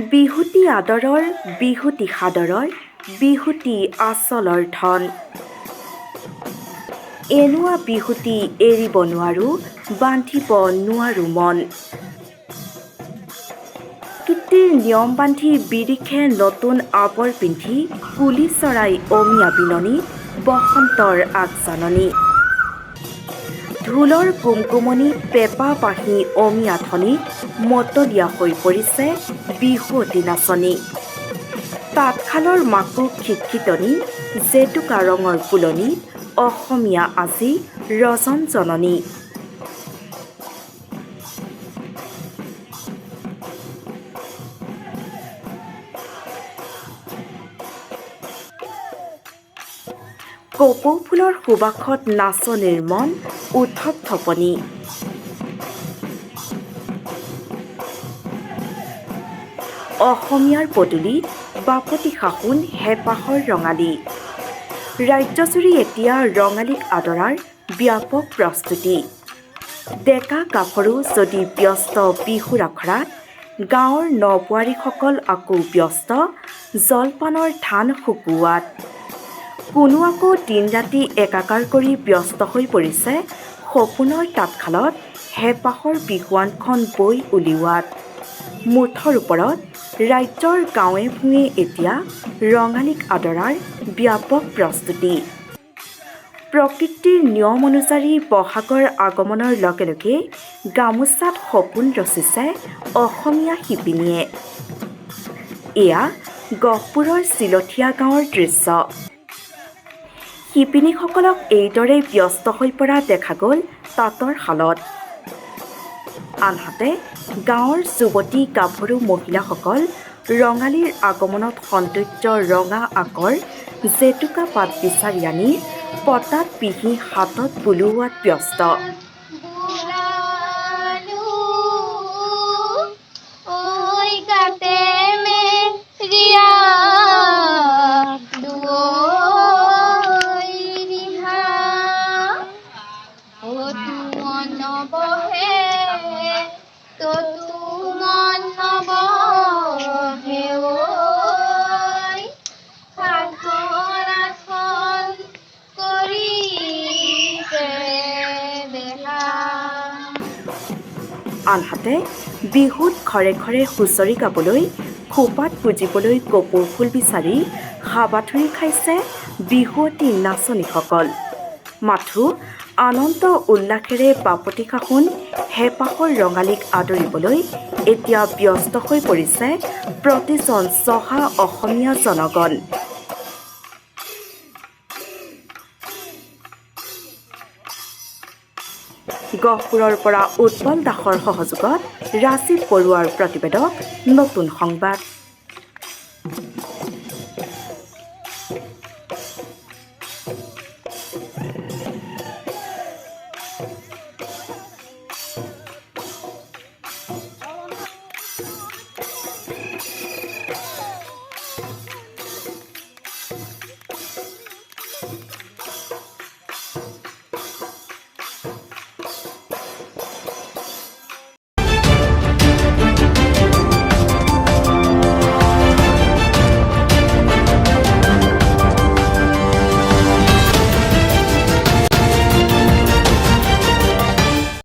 বিহুতি আদৰৰ বিহুতি সাদৰৰ বিহুতি আচলৰ ধন এনেকুৱা বিহুতি এৰিব নোৱাৰো বান্ধিব নোৱাৰো মন কীৰ্তিৰ নিয়ম বান্ধি বিৰিখে নতুন আৱৰ পিন্ধি কুলি চৰাই অমিয়া বিননি বসন্তৰ আগজাননী ঢোলৰ কুমকুমনি পেঁপা বাঁহী অমিয়া ধ্বনিত মতলীয়া হৈ পৰিছে বিহুৱতী নাচনী তাঁতশালৰ মাকো খিটখিটনি জেতুকা ৰঙৰ ফুলনিত অসমীয়া আজি ৰজন জননী কপৌ ফুলৰ সুবাসত নাচনীৰ মন উদ্ধৱ থপনি অসমীয়াৰ পদূলিত বাপতি সাহোন হেঁপাহৰ ৰঙালী ৰাজ্যজুৰি এতিয়া ৰঙালীক আদৰাৰ ব্যাপক প্ৰস্তুতি ডেকা গাভৰু যদি ব্যস্ত বিহুৰ আখৰাত গাঁৱৰ নবোৱাৰীসকল আকৌ ব্যস্ত জলপানৰ ধান শুকুওৱাত কোনো আকৌ দিন ৰাতি একাকাৰ কৰি ব্যস্ত হৈ পৰিছে সপোনৰ তাঁতশালত হেঁপাহৰ বিহুৱানখন বৈ উলিওৱাত মুঠৰ ওপৰত ৰাজ্যৰ গাঁৱে ভূঞে এতিয়া ৰঙালীক আদৰাৰ ব্যাপক প্ৰস্তুতি প্ৰকৃতিৰ নিয়ম অনুযায়ী বহাগৰ আগমনৰ লগে লগে গামোচাত সপোন ৰচিছে অসমীয়া শিপিনীয়ে এয়া গহপুৰৰ চিলঠীয়া গাঁৱৰ দৃশ্য শিপিনীসকলক এইদৰে ব্যস্ত হৈ পৰা দেখা গ'ল তাঁতৰ শালত আনহাতে গাঁৱৰ যুৱতী গাভৰু মহিলাসকল ৰঙালীৰ আগমনত সৌন্দৰ্য ৰঙা আকৰ জেতুকা পাত বিচাৰি আনি পতাত পিহি হাতত বুলোৱাত ব্যস্ত আনহাতে বিহুত ঘৰে ঘৰে হুঁচৰি গাবলৈ খোপাত পুজিবলৈ কপৌ ফুল বিচাৰি হাবাথুৰি খাইছে বিহুৱতী নাচনীসকল মাথো আনন্দ উল্লাসেৰে বাপতি সাহোন হেঁপাহৰ ৰঙালীক আদৰিবলৈ এতিয়া ব্যস্ত হৈ পৰিছে প্ৰতিজন চহা অসমীয়া জনগণ গহপুৰৰ পৰা উৎপল দাসৰ সহযোগত ৰাজীৱ বৰুৱাৰ প্ৰতিবেদক নতুন সংবাদ